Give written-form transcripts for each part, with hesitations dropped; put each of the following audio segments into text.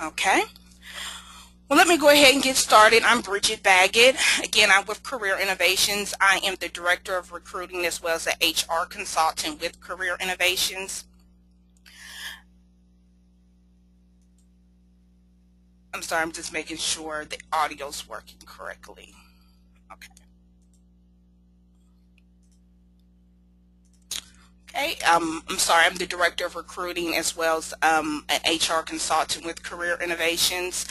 Okay. Well, let me go ahead and get started. I'm Bridget Baggett. Again, I'm with Career Innovations. I am the Director of Recruiting as well as an HR consultant with Career Innovations. I'm sorry, I'm just making sure the audio's working correctly. Okay. Okay. I'm sorry, I'm the Director of Recruiting as well as an HR consultant with Career Innovations.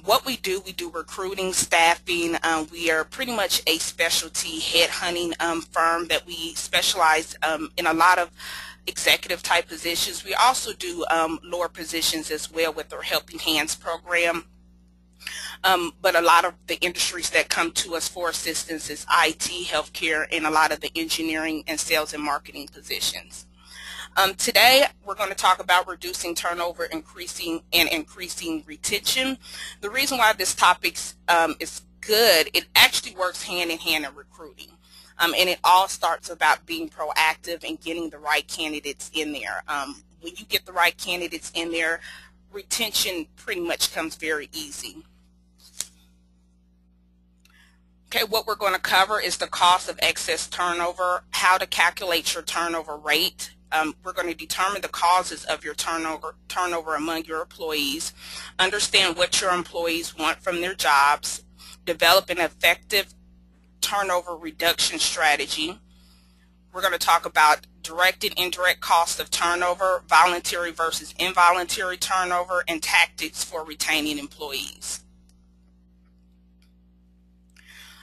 What we do recruiting, staffing. We are pretty much a specialty headhunting firm that we specialize in a lot of executive type positions. We also do lower positions as well with our Helping Hands program. But a lot of the industries that come to us for assistance is IT, healthcare, and a lot of the engineering and sales and marketing positions. Today, we're going to talk about reducing turnover, increasing retention. The reason why this topic is good, it actually works hand in hand in recruiting. And it all starts about being proactive and getting the right candidates in there. When you get the right candidates in there, retention pretty much comes very easy. Okay, what we're going to cover is the cost of excess turnover, how to calculate your turnover rate. We're going to determine the causes of your turnover among your employees, understand what your employees want from their jobs, develop an effective turnover reduction strategy. We're going to talk about direct and indirect costs of turnover, voluntary versus involuntary turnover, and tactics for retaining employees.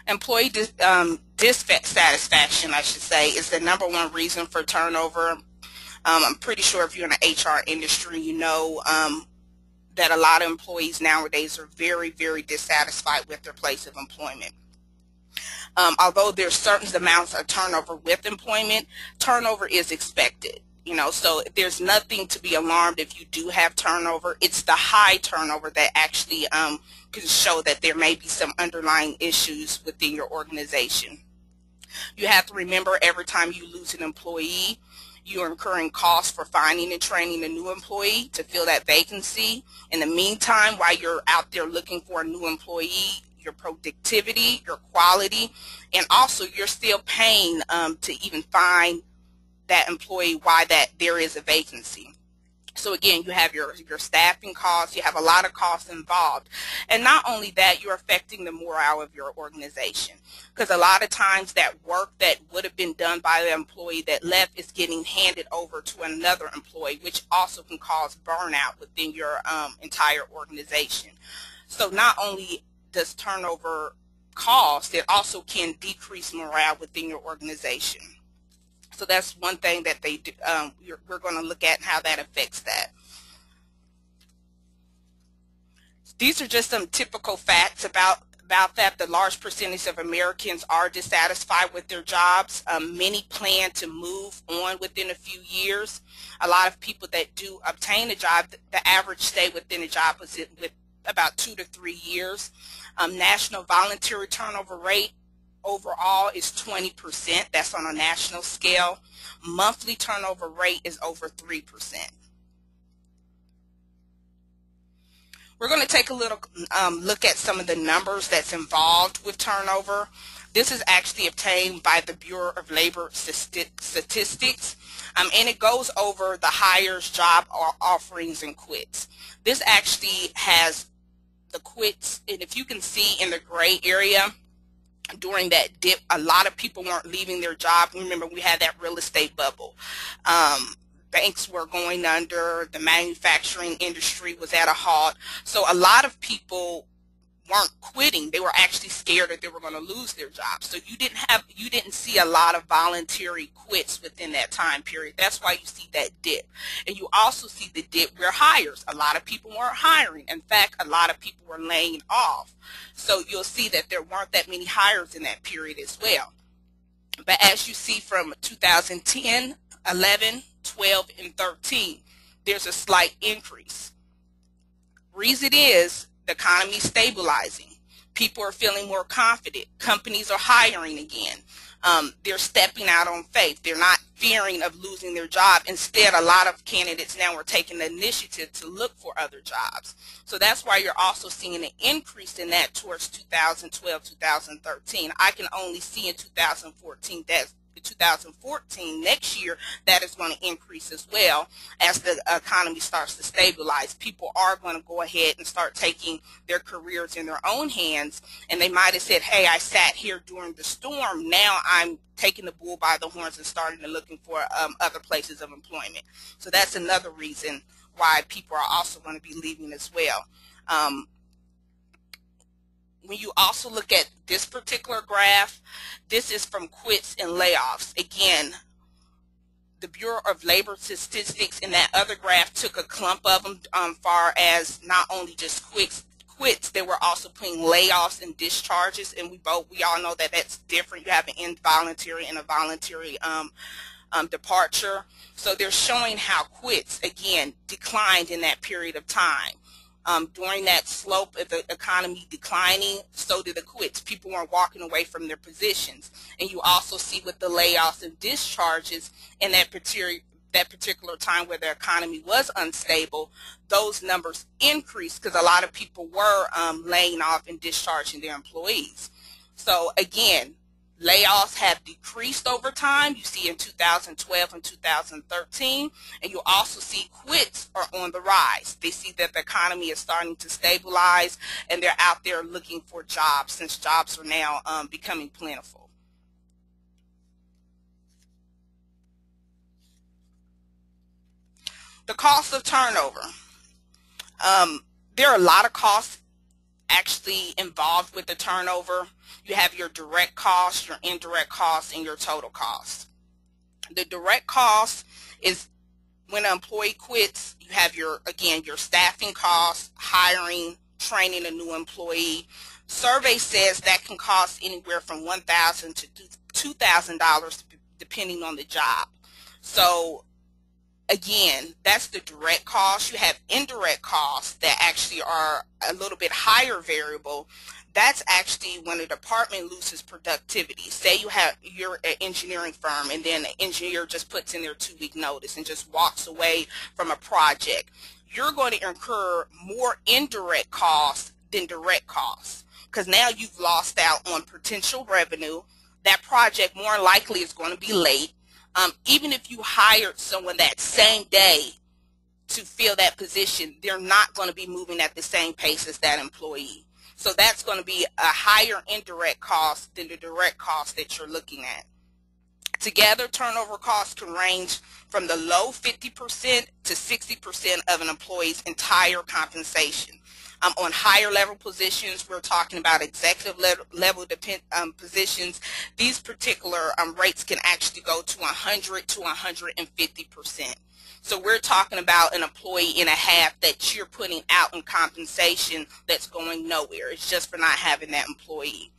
Employee dissatisfaction, I should say, is the #1 reason for turnover. I'm pretty sure if you're in the HR industry, you know that a lot of employees nowadays are very, very dissatisfied with their place of employment. Although there's certain amounts of turnover with employment, turnover is expected. So there's nothing to be alarmed if you do have turnover. It's the high turnover that actually can show that there may be some underlying issues within your organization. You have to remember every time you lose an employee, you're incurring costs for finding and training a new employee to fill that vacancy. In the meantime, while you're out there looking for a new employee, your productivity, your quality, and also you're still paying to even find that employee why that there is a vacancy. So again, you have your staffing costs, you have a lot of costs involved. And not only that, you're affecting the morale of your organization. Because a lot of times that work that would have been done by the employee that left is getting handed over to another employee, which also can cause burnout within your entire organization. So not only does turnover cost, it also can decrease morale within your organization. So that's one thing that they do. We're going to look at how that affects that. These are just some typical facts about that. The large percentage of Americans are dissatisfied with their jobs. Many plan to move on within a few years. A lot of people that do obtain a job, the average stay within a job is with about 2 to 3 years. National voluntary turnover rate overall is 20%. That's on a national scale. Monthly turnover rate is over 3%. We're going to take a little look at some of the numbers that's involved with turnover. This is actually obtained by the Bureau of Labor Statistics, and it goes over the hires, job offerings, and quits. This actually has the quits, and if you can see in the gray area, during that dip, a lot of people weren't leaving their job. Remember, we had that real estate bubble. Banks were going under. The manufacturing industry was at a halt. So a lot of people weren't quitting. They were actually scared that they were going to lose their jobs. So you didn't see a lot of voluntary quits within that time period. That's why you see that dip. And you also see the dip where hires. A lot of people weren't hiring. In fact, a lot of people were laying off. So you'll see that there weren't that many hires in that period as well. But as you see from 2010, 11, 12, and 13, there's a slight increase. Reason is the economy stabilizing. People are feeling more confident. Companies are hiring again. They're stepping out on faith. They're not fearing of losing their job. Instead, a lot of candidates now are taking the initiative to look for other jobs. So that's why you're also seeing an increase in that towards 2012, 2013. I can only see in 2014 that 2014 next year that is going to increase as well as the economy starts to stabilize. People are going to go ahead and start taking their careers in their own hands, and they might have said, hey, I sat here during the storm, now I'm taking the bull by the horns and starting to looking for other places of employment. So that's another reason why people are also going to be leaving as well. When you also look at this particular graph, this is from quits and layoffs. Again, the Bureau of Labor Statistics in that other graph took a clump of them far as not only just quits, they were also putting layoffs and discharges, and we all know that that's different. You have an involuntary and a voluntary departure. So they're showing how quits, again, declined in that period of time. During that slope of the economy declining, so did the quits. People weren't walking away from their positions. And you also see with the layoffs and discharges in that particular time where the economy was unstable, those numbers increased because a lot of people were laying off and discharging their employees. So again, layoffs have decreased over time. You see in 2012 and 2013, and you also see quits are on the rise. They see that the economy is starting to stabilize, and they're out there looking for jobs since jobs are now becoming plentiful. The cost of turnover. There are a lot of costs actually involved with the turnover. You have your direct costs, your indirect costs, and your total costs. The direct cost is when an employee quits, you have your staffing costs, hiring, training a new employee. Survey says that can cost anywhere from $1,000 to $2,000 depending on the job. So again, that's the direct cost. You have indirect costs that actually are a little bit higher variable. That's actually when a department loses productivity. Say you're an engineering firm, and then an engineer just puts in their 2-week notice and just walks away from a project. You're going to incur more indirect costs than direct costs because now you've lost out on potential revenue. That project more likely is going to be late. Even if you hired someone that same day to fill that position, they're not going to be moving at the same pace as that employee. So that's going to be a higher indirect cost than the direct cost that you're looking at. Together, turnover costs can range from the low 50% to 60% of an employee's entire compensation. On higher level positions, we're talking about executive level positions. These particular rates can actually go to 100 to 150%. So we're talking about an employee and a half that you're putting out in compensation that's going nowhere. It's just for not having that employee.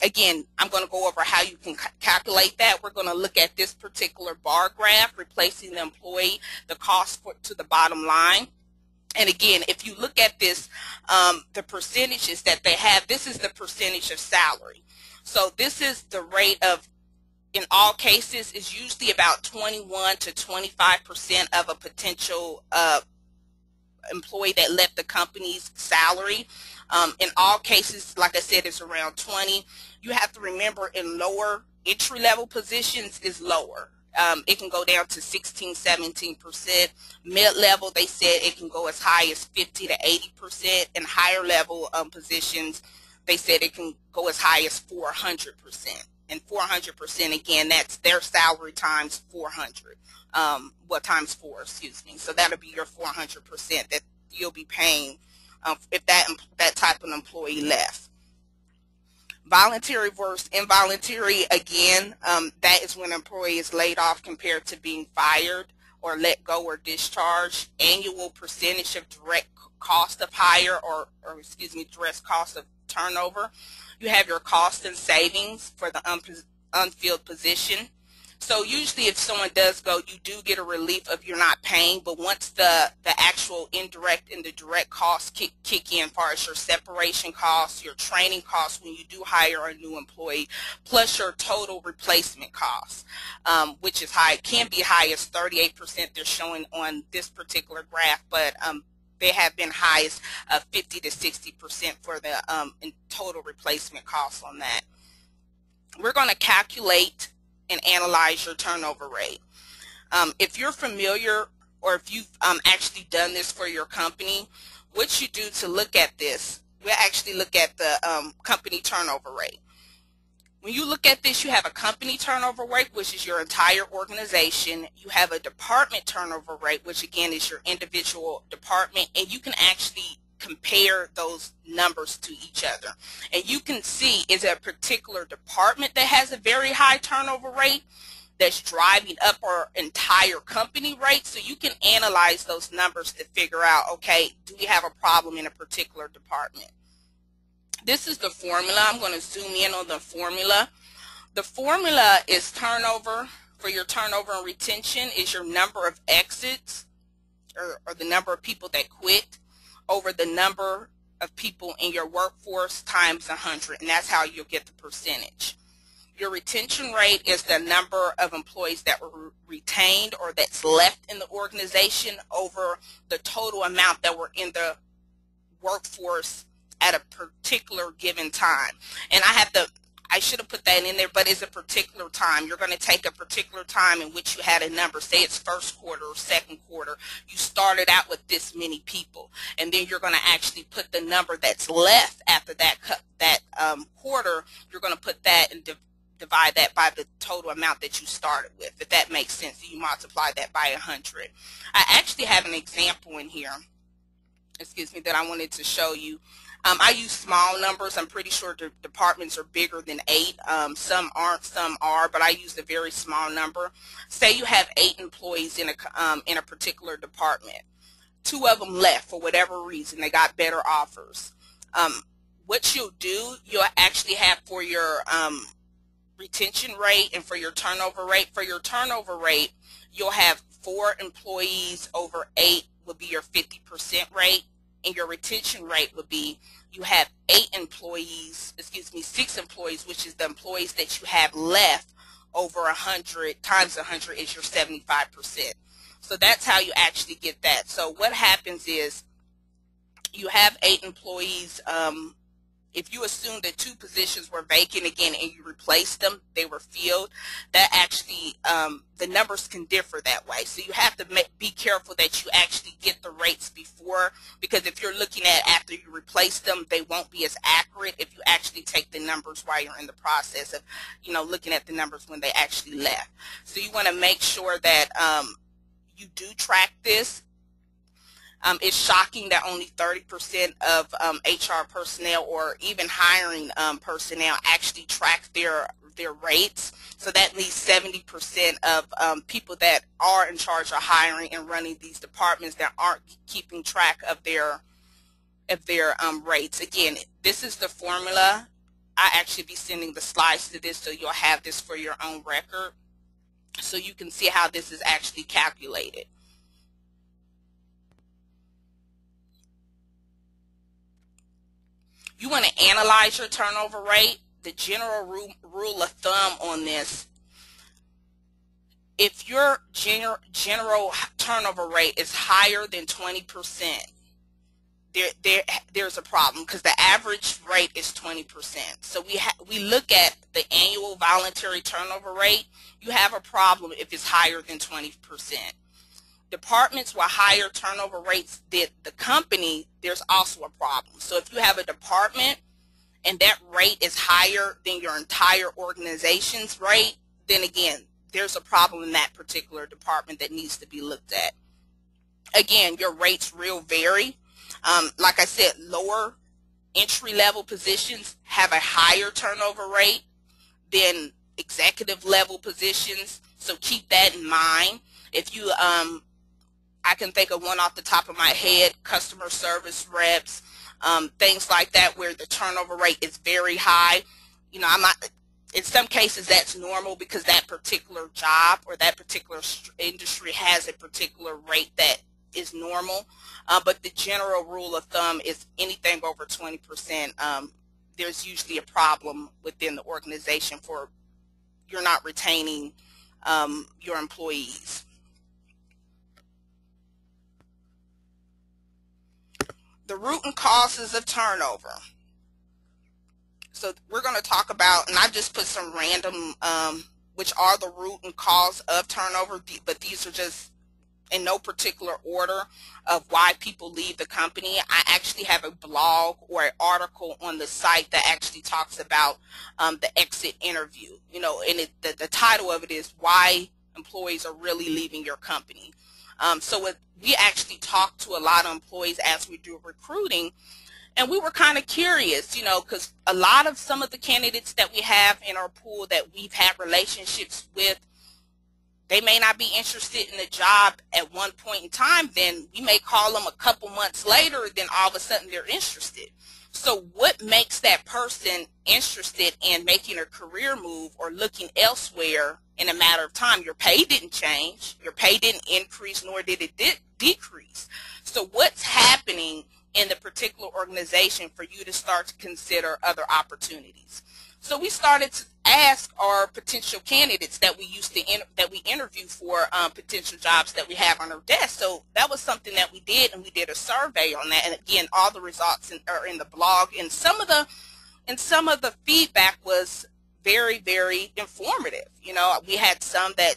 Again, I'm going to go over how you can calculate that. We're going to look at this particular bar graph, replacing the employee, the cost to the bottom line. And again, if you look at this, the percentages that they have, this is the percentage of salary. So this is the rate of, in all cases, is usually about 21 to 25% of a potential employee that left the company's salary. In all cases, like I said, it's around 20. You have to remember in lower entry-level positions is lower. It can go down to 16, 17%. Mid-level, they said it can go as high as 50 to 80%. And higher level positions, they said it can go as high as 400%. And 400%, again, that's their salary times 400. Times 4, excuse me. So that'll be your 400% that you'll be paying if that type of employee left. Voluntary versus involuntary, again, that is when an employee is laid off compared to being fired or let go or discharged. Annual percentage of direct cost of hire or direct cost of turnover. You have your cost and savings for the unfilled position. So usually if someone does go, you do get a relief of you're not paying, but once the actual indirect and the direct costs kick in, as far as your separation costs, your training costs when you do hire a new employee, plus your total replacement costs, which is high, can be high as 38% they're showing on this particular graph, but they have been high as 50 to 60% for the in total replacement costs on that. We're going to calculate and analyze your turnover rate. If you're familiar, or if you've actually done this for your company, what you do to look at this, we'll actually look at the company turnover rate. When you look at this, you have a company turnover rate, which is your entire organization. You have a department turnover rate, which again is your individual department, and you can actually compare those numbers to each other. And you can see, is there a particular department that has a very high turnover rate that's driving up our entire company rate? So you can analyze those numbers to figure out, okay, do we have a problem in a particular department? This is the formula. I'm going to zoom in on the formula. The formula is turnover. For your turnover and retention is your number of exits, or the number of people that quit, over the number of people in your workforce times 100, and that's how you'll get the percentage. Your retention rate is the number of employees that were retained or that's left in the organization over the total amount that were in the workforce at a particular given time. And I should have put that in there, but it's a particular time. You're going to take a particular time in which you had a number, say it's first quarter or second quarter. You started out with this many people, and then you're going to actually put the number that's left after that quarter. You're going to put that and divide that by the total amount that you started with. If that makes sense, you multiply that by 100. I actually have an example in here, excuse me, that I wanted to show you. I use small numbers. I'm pretty sure the departments are bigger than 8. Some aren't, some are, but I use a very small number. Say you have 8 employees in a particular department. 2 of them left for whatever reason. They got better offers. What you'll do, you'll actually have for your retention rate and for your turnover rate. For your turnover rate, you'll have 4 employees over 8 would be your 50% rate. And your retention rate would be, you have 6 employees, which is the employees that you have left over 100 times 100 is your 75%. So that's how you actually get that. So what happens is you have 8 employees. If you assume that 2 positions were vacant again and you replaced them, they were filled, that actually, the numbers can differ that way. So you have to be careful that you actually get the rates before, because if you're looking at after you replace them, they won't be as accurate if you actually take the numbers while you're in the process of, looking at the numbers when they actually left. So you want to make sure that you do track this. It's shocking that only 30% of HR personnel or even hiring personnel actually track their rates. So that leaves 70% of people that are in charge of hiring and running these departments that aren't keeping track of their rates. Again, this is the formula. I actually be sending the slides to this, so you'll have this for your own record, so you can see how this is actually calculated. You want to analyze your turnover rate. The general rule of thumb on this, if your general turnover rate is higher than 20%, there's a problem, because the average rate is 20%. So we look at the annual voluntary turnover rate. You have a problem if it's higher than 20%. Departments with higher turnover rates than the company, there's also a problem. So if you have a department and that rate is higher than your entire organization's rate, then again, there's a problem in that particular department that needs to be looked at. Again, your rates real vary. Like I said, lower entry-level positions have a higher turnover rate than executive level positions, so keep that in mind. If you I can think of one off the top of my head, customer service reps, things like that, where the turnover rate is very high. I'm not In some cases, that's normal because that particular job or that particular industry has a particular rate that is normal. But the general rule of thumb is anything over 20%, there's usually a problem within the organization for you're not retaining your employees. The root and causes of turnover. So we're going to talk about, and I just put some random, which are the root and cause of turnover, but these are just in no particular order of why people leave the company. I actually have a blog or an article on the site that actually talks about the exit interview, and the title of it is Why Employees Are Really Leaving Your Company. We actually talk to a lot of employees as we do recruiting, and we were kind of curious, because a lot of some of the candidates that we have in our pool that we've had relationships with, they may not be interested in the job at one point in time. Then we may call them a couple months later, then all of a sudden they're interested. So what makes that person interested in making a career move or looking elsewhere in a matter of time? Your pay didn't change, your pay didn't increase, nor did it decrease. So what's happening in the particular organization for you to start to consider other opportunities? So we started to ask our potential candidates that we interview for potential jobs that we have on our desk. So that was something that we did, and we did a survey on that. And again, all the results are in the blog. And some of the feedback was very, very informative. We had some that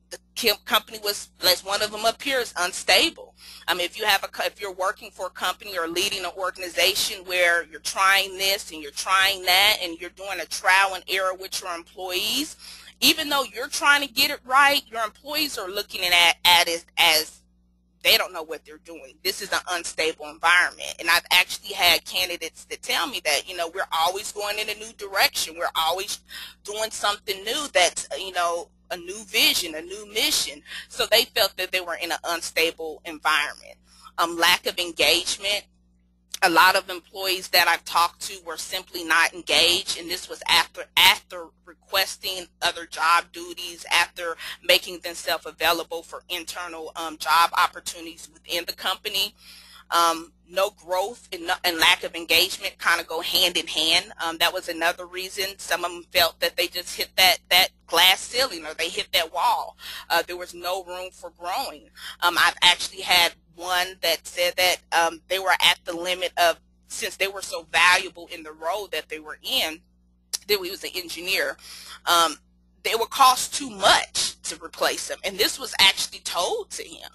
the company was, as one of them up here, is unstable. If you're working for a company or leading an organization where you're trying this and you're trying that and you're doing a trial and error with your employees, even though you're trying to get it right, your employees are looking at it as they don't know what they're doing. This is an unstable environment. And I've actually had candidates that tell me that, we're always going in a new direction. We're always doing something new that's, a new vision, a new mission. So they felt that they were in an unstable environment. Lack of engagement. A lot of employees that I've talked to were simply not engaged, and this was after requesting other job duties, after making themselves available for internal job opportunities within the company. No growth and lack of engagement kind of go hand in hand. That was another reason. Some of them felt that they just hit that glass ceiling, or they hit that wall. There was no room for growing. I've actually had one that said that they were at the limit of, since they were so valuable in the role that they were in, that he was an engineer, they would cost too much to replace him. And this was actually told to him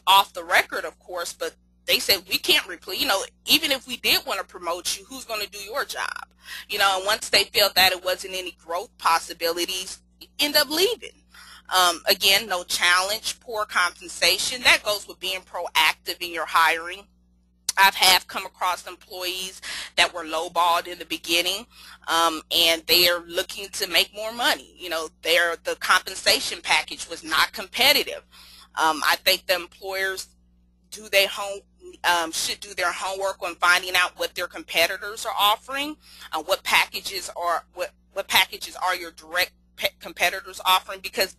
off the record, of course, but they said, we can't replace, even if we did want to promote you, who's going to do your job? And once they felt that it wasn't any growth possibilities, end up leaving. Again, no challenge, poor compensation. That goes with being proactive in your hiring. I've come across employees that were lowballed in the beginning, and they are looking to make more money. The compensation package was not competitive. I think the employers should do their homework on finding out what their competitors are offering, what packages are your direct competitors offering, because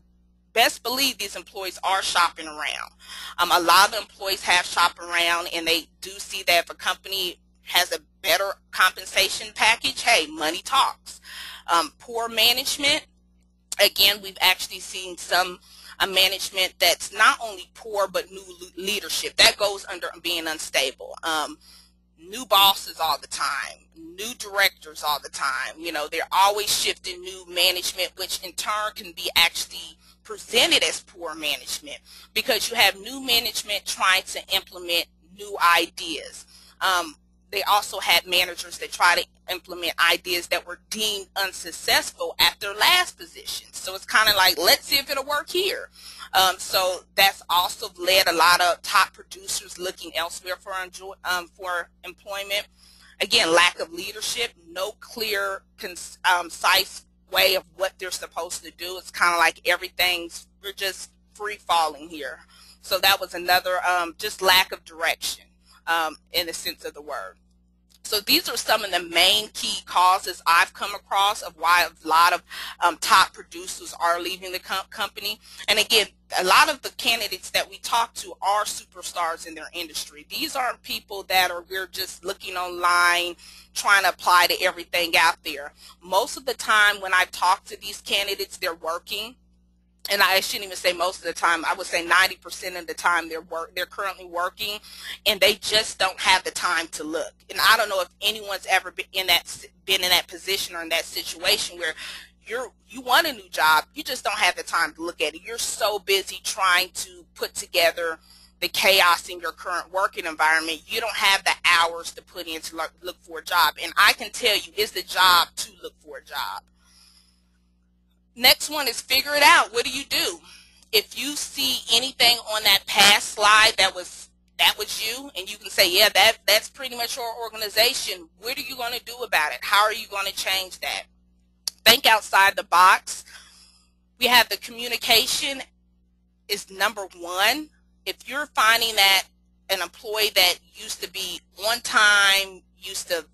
best believe these employees are shopping around. A lot of the employees have shopped around, and they do see that if a company has a better compensation package, hey, money talks. Poor management. Again, we've actually seen some management that's not only poor but new leadership. That goes under being unstable. New bosses all the time, new directors all the time. They're always shifting new management, which in turn can be actually presented as poor management, because you have new management trying to implement new ideas. They also had managers that try to implement ideas that were deemed unsuccessful at their last position. So it's kind of like, let's see if it'll work here. So that's also led a lot of top producers looking elsewhere for employment. Again, lack of leadership, no clear, concise way of what they're supposed to do. It's kind of like we're just free falling here. So that was another, just lack of direction in the sense of the word. So these are some of the main key causes I've come across of why a lot of top producers are leaving the company. And again, a lot of the candidates that we talk to are superstars in their industry. These aren't people that we're just looking online trying to apply to everything out there. Most of the time when I talk to these candidates, they're working. And I shouldn't even say most of the time. I would say 90% of the time they're currently working, and they just don't have the time to look. And I don't know if anyone's ever been in that position or in that situation where you want a new job, you just don't have the time to look at it. You're so busy trying to put together the chaos in your current working environment, you don't have the hours to put in to look for a job. And I can tell you, it's the job to look for a job. Next one is figure it out. What do you do? If you see anything on that past slide that was you, and you can say, yeah, that's pretty much your organization, what are you going to do about it? How are you going to change that? Think outside the box. We have the communication is number one. If you're finding that an employee that used to be on time, used to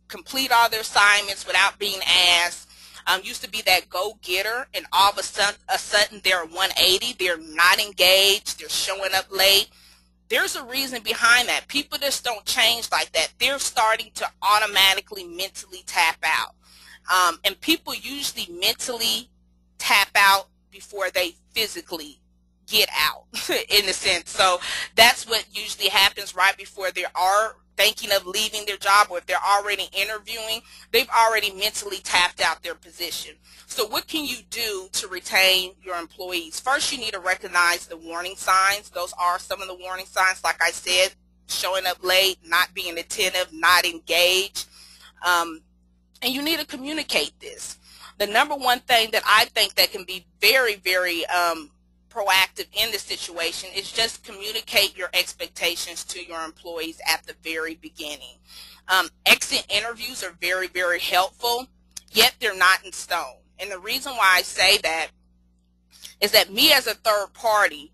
complete all their assignments without being asked, used to be that go-getter, and all of a sudden they're 180, they're not engaged, they're showing up late. There's a reason behind that. People just don't change like that. They're starting to automatically mentally tap out. And people usually mentally tap out before they physically get out, in a sense. So that's what usually happens right before they are thinking of leaving their job, or if they're already interviewing, they've already mentally tapped out their position. So what can you do to retain your employees? First, you need to recognize the warning signs. Those are some of the warning signs, like I said, showing up late, not being attentive, not engaged, and you need to communicate this. The number one thing that I think that can be very, very proactive in this situation is just communicate your expectations to your employees at the very beginning. Exit interviews are very, very helpful, yet they're not in stone. And the reason why I say that is that me as a third party,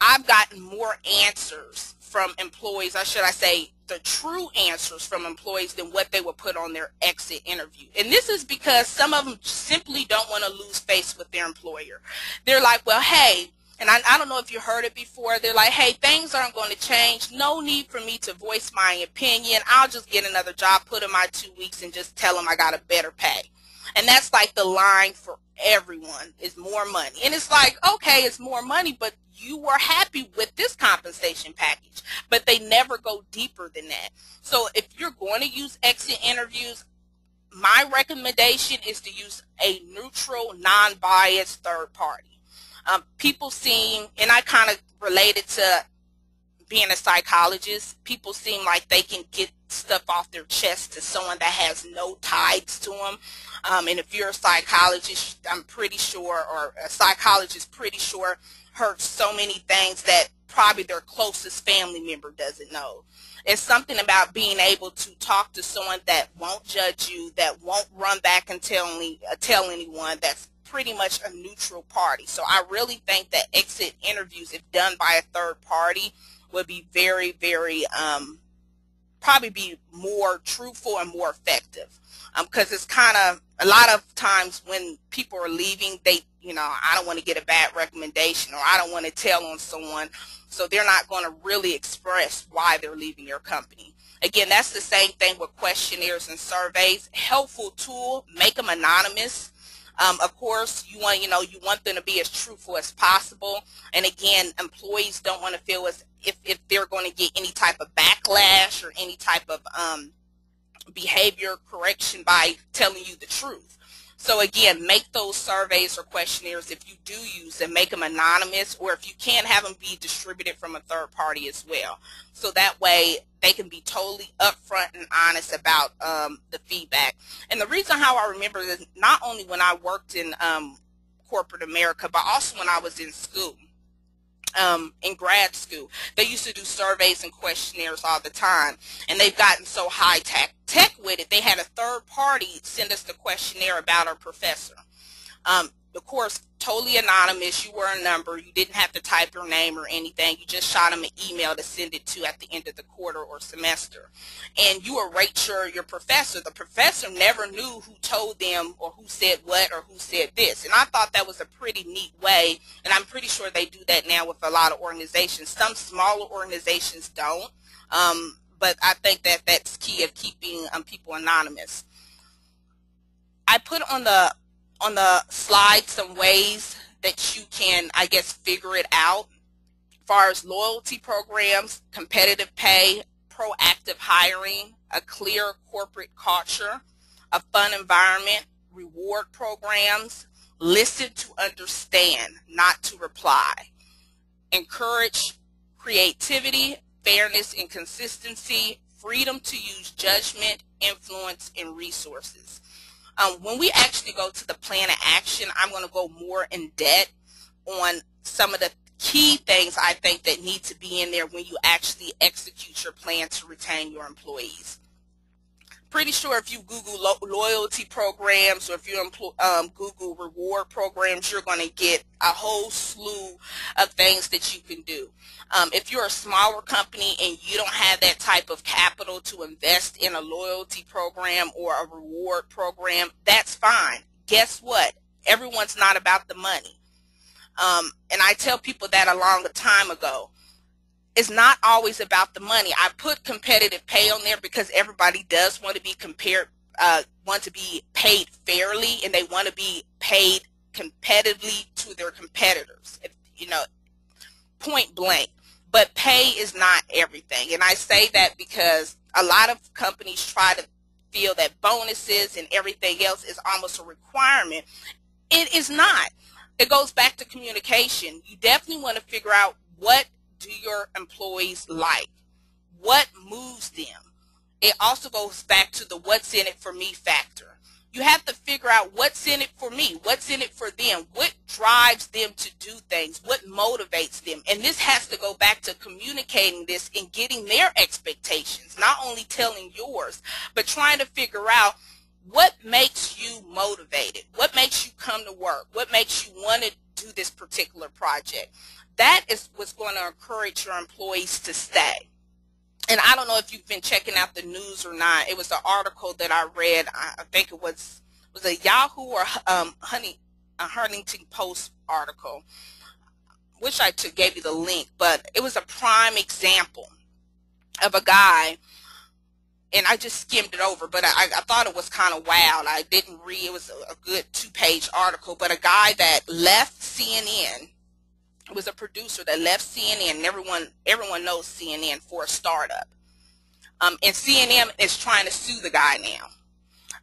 I've gotten more answers from employees, or should I say the true answers from employees, than what they would put on their exit interview. And this is because some of them simply don't want to lose face with their employer. They're like, well, hey, and I don't know if you heard it before, they're like, hey, things aren't going to change. No need for me to voice my opinion. I'll just get another job, put in my 2 weeks, and just tell them I got a better pay. And that's like the line for everyone, is more money. And it's like, okay, it's more money, but you were happy with this compensation package. But they never go deeper than that. So if you're going to use exit interviews, my recommendation is to use a neutral, non-biased third party. People seem, and I kind of relate it to being a psychologist, people seem like they can get stuff off their chest to someone that has no ties to them. And if you're a psychologist, I'm pretty sure, or a psychologist pretty sure, heard so many things that probably their closest family member doesn't know. It's something about being able to talk to someone that won't judge you, that won't run back and tell anyone, that's pretty much a neutral party. So I really think that exit interviews, if done by a third party, would be very, very, probably be more truthful and more effective. Because it's kind of, a lot of times when people are leaving, they, I don't want to get a bad recommendation, or I don't want to tell on someone, so they're not going to really express why they're leaving your company. Again, that's the same thing with questionnaires and surveys. Helpful tool, make them anonymous. Of course, you want them to be as truthful as possible. And again, employees don't want to feel as if they're going to get any type of backlash or any type of behavior correction by telling you the truth. So again, make those surveys or questionnaires, if you do use them, make them anonymous, or if you can, have them be distributed from a third party as well. So that way they can be totally upfront and honest about the feedback. And the reason how I remember this, not only when I worked in corporate America, but also when I was in school. In grad school, they used to do surveys and questionnaires all the time, and they've gotten so high tech with it. They had a third party send us the questionnaire about our professor. Of course, totally anonymous. You were a number. You didn't have to type your name or anything. You just shot them an email to send it to at the end of the quarter or semester. And you were rate your professor. The professor never knew who told them or who said what or who said this. And I thought that was a pretty neat way. And I'm pretty sure they do that now with a lot of organizations. Some smaller organizations don't. But I think that that's key of keeping people anonymous. I put on the slide some ways that you can, I guess, figure it out as far as loyalty programs, competitive pay, proactive hiring, a clear corporate culture, a fun environment, reward programs, listen to understand, not to reply, encourage creativity, fairness and consistency, freedom to use judgment, influence, and resources. When we actually go to the plan of action, I'm going to go more in depth on some of the key things I think that need to be in there when you actually execute your plan to retain your employees. Pretty sure if you Google loyalty programs or if you Google reward programs, you're going to get a whole slew of things that you can do. If you're a smaller company and you don't have that type of capital to invest in a loyalty program or a reward program, that's fine. Guess what? Everyone's not about the money. And I tell people that a long time ago. It's not always about the money. I put competitive pay on there because everybody does want to be want to be paid fairly, and they want to be paid competitively to their competitors, point blank. But pay is not everything. And I say that because a lot of companies try to feel that bonuses and everything else is almost a requirement. It is not. It goes back to communication. You definitely want to figure out what do your employees like? What moves them? It also goes back to the what's in it for me factor. You have to figure out what's in it for me, what's in it for them, what drives them to do things, what motivates them. And this has to go back to communicating this and getting their expectations, not only telling yours, but trying to figure out what makes you motivated, what makes you come to work, what makes you want to do this particular project. That is what's going to encourage your employees to stay. And I don't know if you've been checking out the news or not. It was an article that I read. I think it was a Yahoo or a Huntington Post article. Wish I gave you the link, but it was a prime example of a guy, and I just skimmed it over, but I thought it was kind of wild. I didn't read. It was a good 2-page article, but a guy that left CNN. It was a producer that left CNN, and everyone knows CNN for a startup. And CNN is trying to sue the guy now.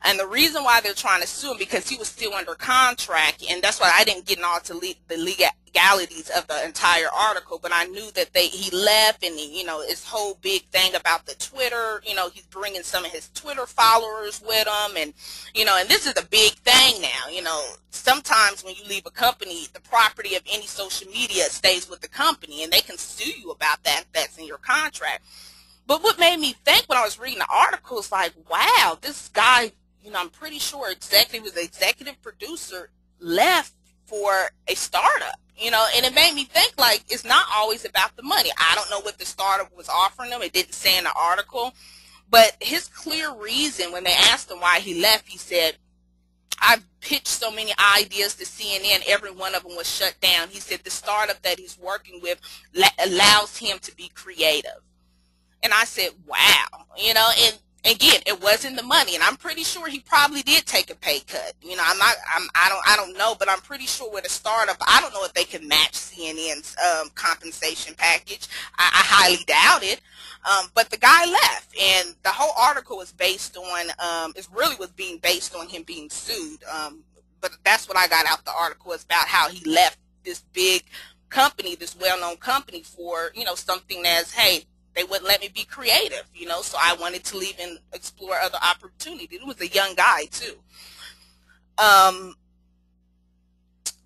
And the reason why they're trying to sue him because he was still under contract, and that's why I didn't get into the legalities of the entire article, but I knew that he left, and his whole big thing about the Twitter, he's bringing some of his Twitter followers with him, and and this is a big thing now. Sometimes when you leave a company, the property of any social media stays with the company, and they can sue you about that if that's in your contract. But what made me think when I was reading the article is like, wow, this guy, I'm pretty sure was the executive producer, left for a startup, and it made me think, like, it's not always about the money. I don't know what the startup was offering him. It didn't say in the article, but his clear reason when they asked him why he left, he said, I've pitched so many ideas to CNN, every one of them was shut down. He said the startup that he's working with allows him to be creative. And I said, wow, and again, it wasn't the money, and I'm pretty sure he probably did take a pay cut. I don't know, but I'm pretty sure with a startup, I don't know if they can match CNN's compensation package. I highly doubt it. But the guy left, and the whole article was based on, was being based on him being sued. But that's what I got out the article, is about how he left this big company, this well-known company for, something that's, hey, they wouldn't let me be creative, so I wanted to leave and explore other opportunities. It was a young guy, too.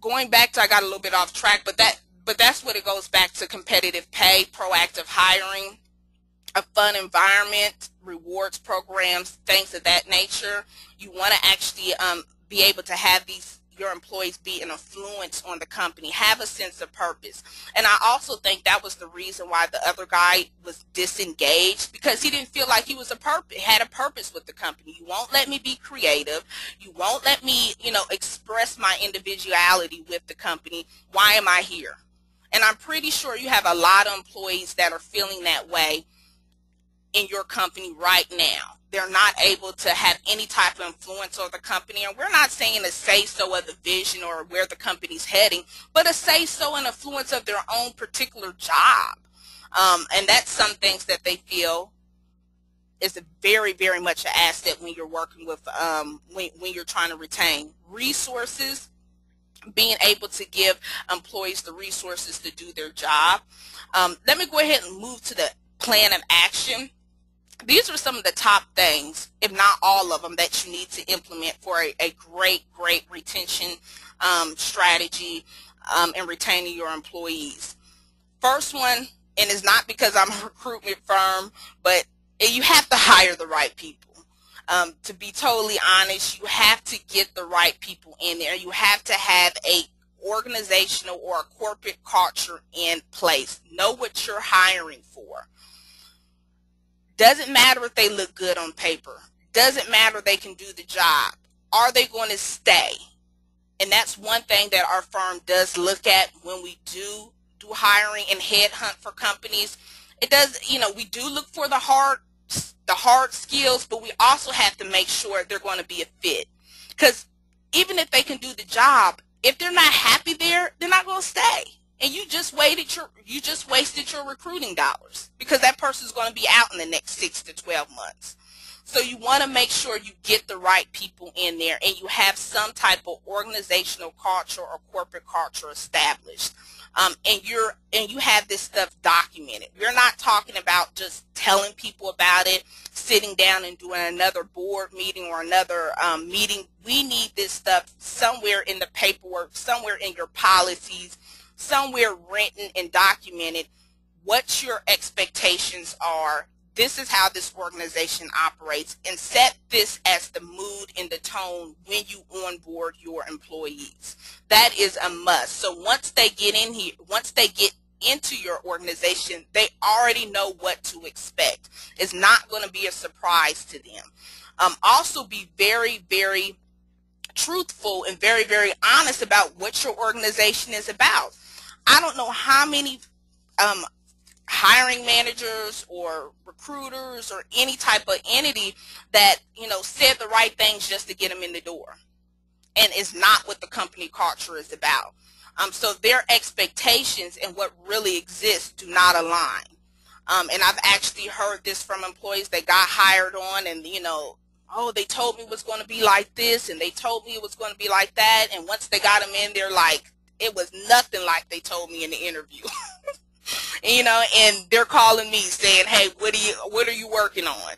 Going back to, I got a little bit off track, but that's what it goes back to: competitive pay, proactive hiring, a fun environment, rewards programs, things of that nature. You want to actually be able to have these, your employees be an influence on the company, have a sense of purpose. And I also think that was the reason why the other guy was disengaged, because he didn't feel like he was had a purpose with the company. You won't let me be creative. You won't let me, express my individuality with the company. Why am I here? And I'm pretty sure you have a lot of employees that are feeling that way in your company right now. They're not able to have any type of influence on the company. And we're not saying a say-so of the vision or where the company's heading, but a say-so and influence of their own particular job. And that's some things that they feel is a very, very much an asset when you're working with, when you're trying to retain resources, being able to give employees the resources to do their job. Let me go ahead and move to the plan of action. These are some of the top things, if not all of them, that you need to implement for a great retention strategy in retaining your employees. First one, and it's not because I'm a recruitment firm, but you have to hire the right people. To be totally honest, you have to get the right people in there. You have to have a organizational or a corporate culture in place. Know what you're hiring for. Doesn't matter if they look good on paper. Doesn't matter if they can do the job. Are they going to stay? And that's one thing that our firm does look at when we do hiring and headhunt for companies. It does, we do look for the hard skills, but we also have to make sure they're going to be a fit. Because even if they can do the job, if they're not happy there, they're not going to stay. And you just wasted your recruiting dollars, because that person's going to be out in the next 6 to 12 months. So you want to make sure you get the right people in there and you have some type of organizational culture or corporate culture established. And you have this stuff documented. We're not talking about just telling people about it, sitting down and doing another board meeting or another meeting. We need this stuff somewhere in the paperwork, somewhere in your policies, somewhere written and documented what your expectations are. This is how this organization operates, and set this as the mood and the tone when you onboard your employees. That is a must. So once they get in here, once they get into your organization, they already know what to expect. It's not going to be a surprise to them. Also be very, very truthful and very, very honest about what your organization is about. I don't know how many hiring managers or recruiters or any type of entity that said the right things just to get them in the door, and it's not what the company culture is about. So their expectations and what really exists do not align. And I've actually heard this from employees that got hired on, and oh, they told me it was going to be like this, and they told me it was going to be like that, and once they got them in, they're like, it was nothing like they told me in the interview. And they're calling me saying, hey, what are you working on?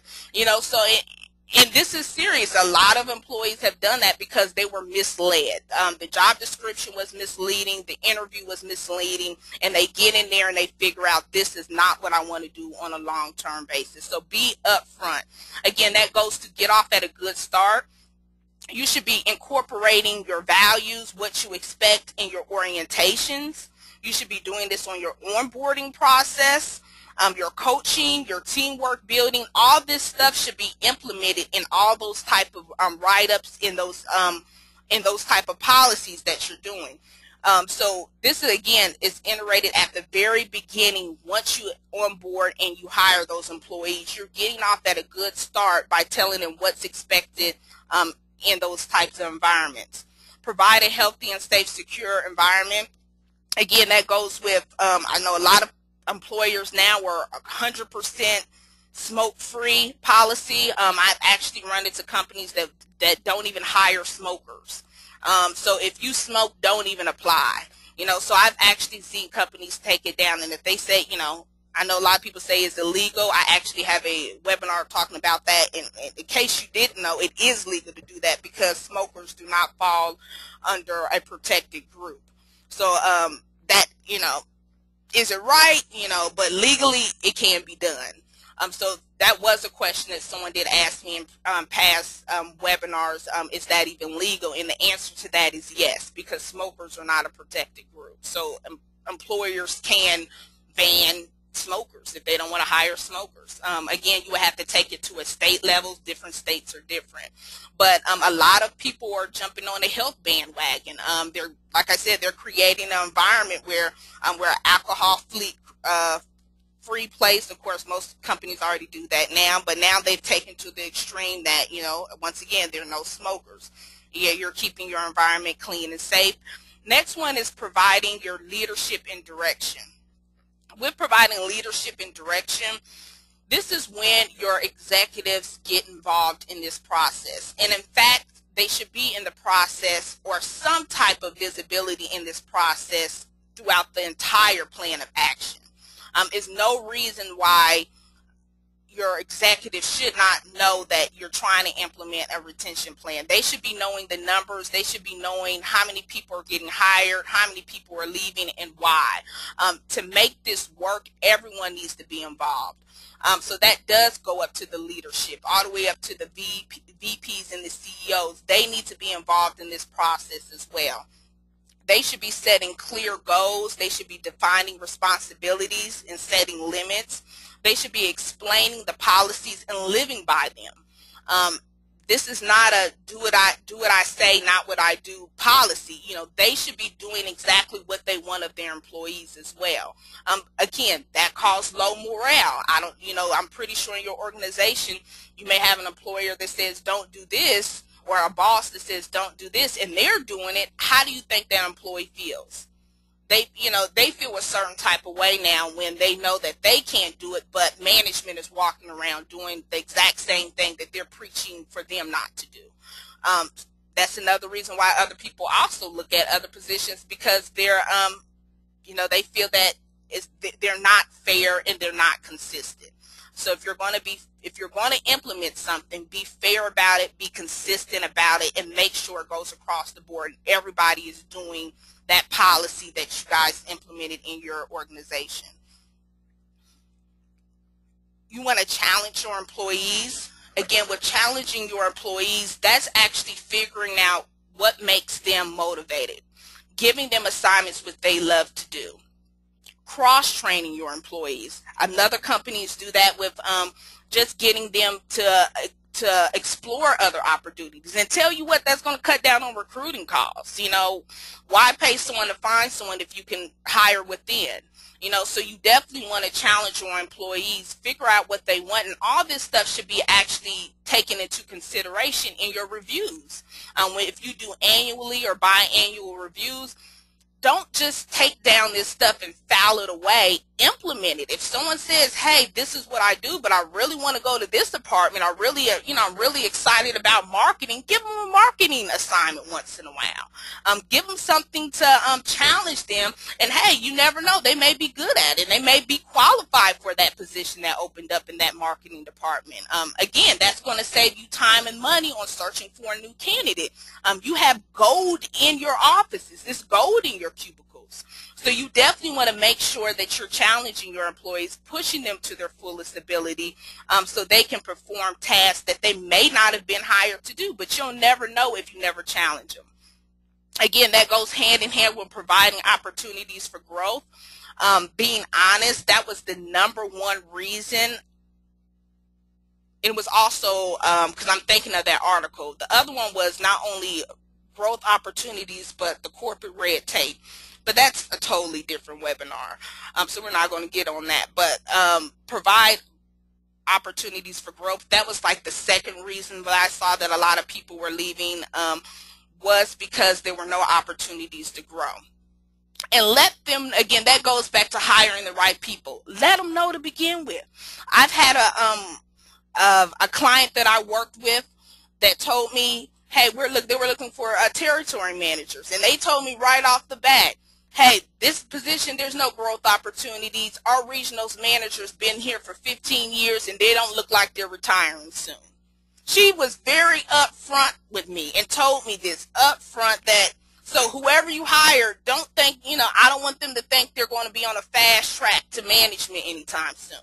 And this is serious. A lot of employees have done that because they were misled. The job description was misleading, the interview was misleading, and they get in there and they figure out this is not what I want to do on a long-term basis. So be upfront. Again, that goes to get off at a good start. You should be incorporating your values, what you expect in your orientations. You should be doing this on your onboarding process, your coaching, your teamwork building. All this stuff should be implemented in all those type of write-ups, in those type of policies that you're doing. So this is, again, is iterated at the very beginning. Once you onboard and you hire those employees, you're getting off at a good start by telling them what's expected in those types of environments. Provide a healthy and safe, secure environment. Again, that goes with, I know a lot of employers now are 100% smoke-free policy. I've actually run into companies that don't even hire smokers. So if you smoke, don't even apply. So I've actually seen companies take it down, and if they say, I know a lot of people say it's illegal. I actually have a webinar talking about that. And in case you didn't know, it is legal to do that because smokers do not fall under a protected group. So that, is it right? But legally it can be done. So that was a question that someone did ask me in past webinars. Is that even legal? And the answer to that is yes, because smokers are not a protected group. So employers can ban smokers if they don't want to hire smokers. Again, you would have to take it to a state level. Different states are different. But a lot of people are jumping on the health bandwagon. They're, like I said, they're creating an environment where alcohol free place. Of course, most companies already do that now, but now they've taken to the extreme that, you know, once again, there are no smokers. Yeah, you're keeping your environment clean and safe. Next one is providing your leadership and direction. With providing leadership and direction, this is when your executives get involved in this process. And in fact, they should be in the process or some type of visibility in this process throughout the entire plan of action. Is no reason why your executives should not know that you're trying to implement a retention plan. They should be knowing the numbers. They should be knowing how many people are getting hired, how many people are leaving, and why. To make this work, everyone needs to be involved. So that does go up to the leadership, all the way up to the VPs and the CEOs. They need to be involved in this process as well. They should be setting clear goals. They should be defining responsibilities and setting limits. They should be explaining the policies and living by them. This is not a do what I say, not what I do policy. You know, they should be doing exactly what they want of their employees as well. Again, that caused low morale. I'm pretty sure in your organization you may have an employer that says don't do this, or a boss that says don't do this, and they're doing it. How do you think that employee feels? They feel a certain type of way now when they know that they can't do it, but management is walking around doing the exact same thing that they're preaching for them not to do. That's another reason why other people also look at other positions, because they're, they feel that they're not fair and they're not consistent. So if you're going to implement something, be fair about it, be consistent about it, and make sure it goes across the board and everybody is doing that policy that you guys implemented in your organization. You want to challenge your employees. Again, with challenging your employees, that's actually figuring out what makes them motivated, giving them assignments which they love to do. Cross-training your employees. Another companies do that with just getting them to explore other opportunities. And tell you what, that's going to cut down on recruiting costs. Why pay someone to find someone if you can hire within? So you definitely want to challenge your employees, figure out what they want, and all this stuff should be actually taken into consideration in your reviews. If you do annually or biannual reviews, don't just take down this stuff and file it away. Implement it. If someone says, hey, this is what I do, but I really want to go to this department, I'm really excited about marketing, give them a marketing assignment once in a while. Give them something to challenge them. And hey, you never know, they may be good at it. They may be qualified for that position that opened up in that marketing department. Again, that's going to save you time and money on searching for a new candidate. You have gold in your offices. There's gold in your cubicles. So you definitely want to make sure that you're challenging your employees, pushing them to their fullest ability, so they can perform tasks that they may not have been hired to do, but you'll never know if you never challenge them. Again, that goes hand in hand with providing opportunities for growth. Being honest, that was the #1 reason. It was also, because I'm thinking of that article, the other one was not only growth opportunities, but the corporate red tape. But that's a totally different webinar, so we're not going to get on that. But provide opportunities for growth. That was like the second reason that I saw that a lot of people were leaving, was because there were no opportunities to grow. And let them, again, that goes back to hiring the right people. Let them know to begin with. I've had a client that I worked with that told me, hey, they were looking for territory managers, and they told me right off the bat, hey, this position, there's no growth opportunities. Our regionals manager's been here for 15 years, and they don't look like they're retiring soon. She was very upfront with me and told me this upfront, that so whoever you hire, don't think, I don't want them to think they're going to be on a fast track to management anytime soon.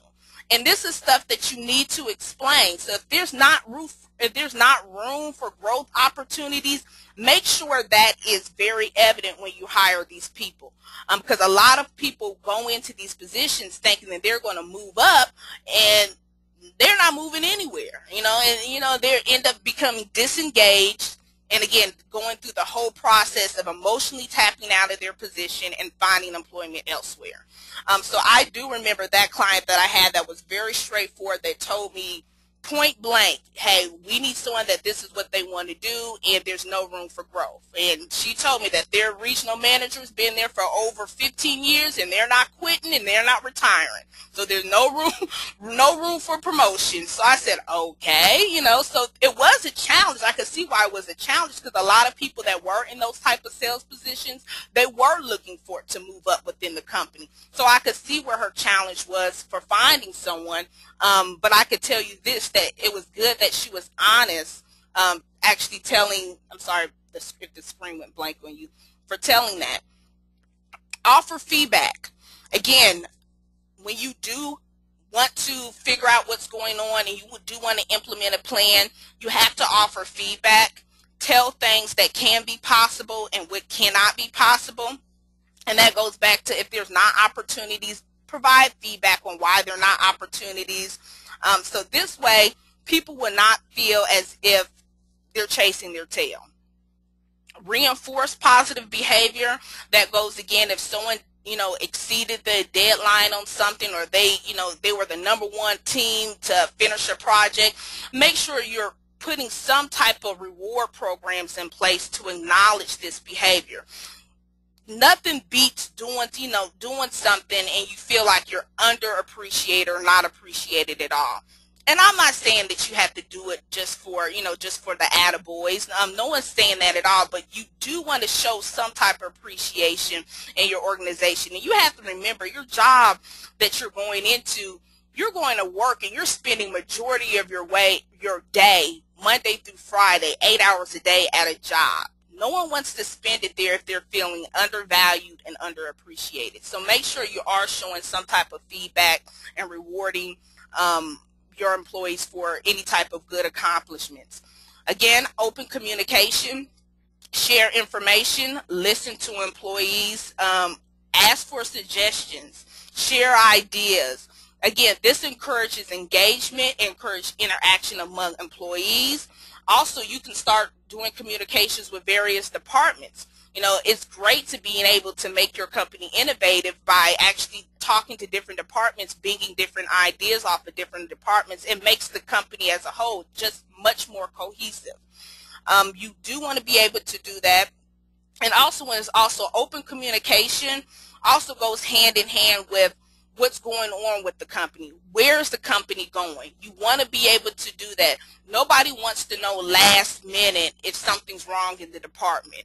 And this is stuff that you need to explain. So if there's not room for growth opportunities, make sure that is very evident when you hire these people. Because a lot of people go into these positions thinking that they're going to move up, and they're not moving anywhere, and they end up becoming disengaged, and again, going through the whole process of emotionally tapping out of their position and finding employment elsewhere. So I do remember that client that I had that was very straightforward, that told me point blank, hey, we need someone that this is what they want to do, and there's no room for growth. And she told me that their regional manager's been there for over 15 years, and they're not quitting, and they're not retiring. So there's no room for promotion. So I said, okay, so it was a challenge. I could see why it was a challenge, because a lot of people that were in those type of sales positions, they were looking for it to move up within the company. So I could see where her challenge was for finding someone. But I could tell you this, that it was good that she was honest, actually telling, I'm sorry if the screen went blank on you, for telling that. Offer feedback. Again, when you do want to figure out what's going on and you do want to implement a plan, you have to offer feedback. Tell things that can be possible and what cannot be possible. And that goes back to, if there's not opportunities, provide feedback on why they're not opportunities. So this way, people will not feel as if they're chasing their tail. Reinforce positive behavior. That goes, again, if someone exceeded the deadline on something, or they were the #1 team to finish a project, make sure you're putting some type of reward programs in place to acknowledge this behavior. Nothing beats doing something and you feel like you're underappreciated or not appreciated at all. And I'm not saying that you have to do it just for the attaboys. No one's saying that at all, but you do want to show some type of appreciation in your organization. And you have to remember, your job that you're going into, you're going to work and you're spending majority of your day, Monday through Friday, 8 hours a day at a job. No one wants to spend it there if they're feeling undervalued and underappreciated. So make sure you are showing some type of feedback and rewarding your employees for any type of good accomplishments. Again, open communication, share information, listen to employees, ask for suggestions, share ideas. Again, this encourages engagement, encourages interaction among employees. Also, you can start doing communications with various departments. It's great to being able to make your company innovative by actually talking to different departments, bringing different ideas off of different departments. It makes the company as a whole just much more cohesive. You do want to be able to do that. And also, when it's also open communication, also goes hand in hand with what's going on with the company. Where's the company going? You want to be able to do that. Nobody wants to know last minute if something's wrong in the department.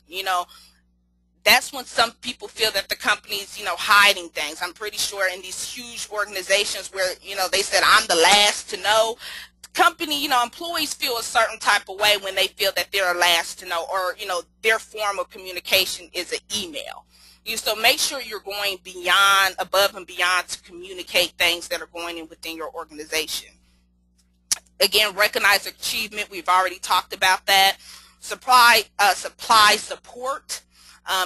That's when some people feel that the company's, hiding things. I'm pretty sure in these huge organizations where, they said, I'm the last to know, company, employees feel a certain type of way when they feel that they're last to know, or, their form of communication is an email. So make sure you're going above and beyond to communicate things that are going in within your organization. Again, recognize achievement. We've already talked about that. Supply support.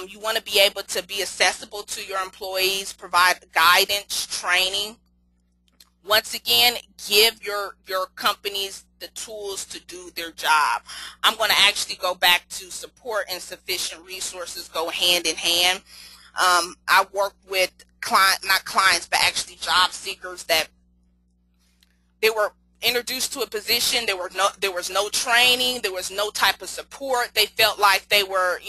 You want to be able to be accessible to your employees, provide guidance, training. Once again, give your companies the tools to do their job. I'm going to actually go back to support and sufficient resources go hand in hand. I work with not clients, but actually job seekers that they were introduced to a position. There was no training. There was no type of support. They felt like they were,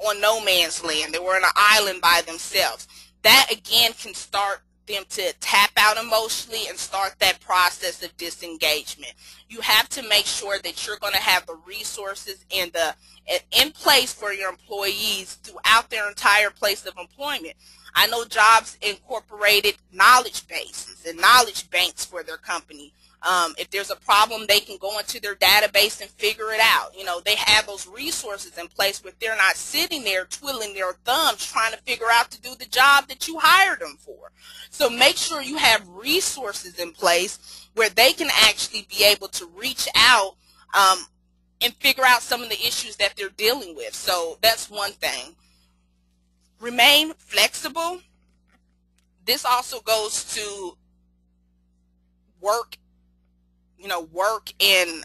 on no man's land. They were on an island by themselves. That again can start them to tap out emotionally and start that process of disengagement. You have to make sure that you're going to have the resources in place for your employees throughout their entire place of employment. I know jobs incorporated knowledge bases and knowledge banks for their company. If there's a problem, they can go into their database and figure it out. They have those resources in place where they're not sitting there twiddling their thumbs trying to figure out to do the job that you hired them for. So make sure you have resources in place where they can actually be able to reach out and figure out some of the issues that they're dealing with. So that's one thing. Remain flexible. This also goes to work, work and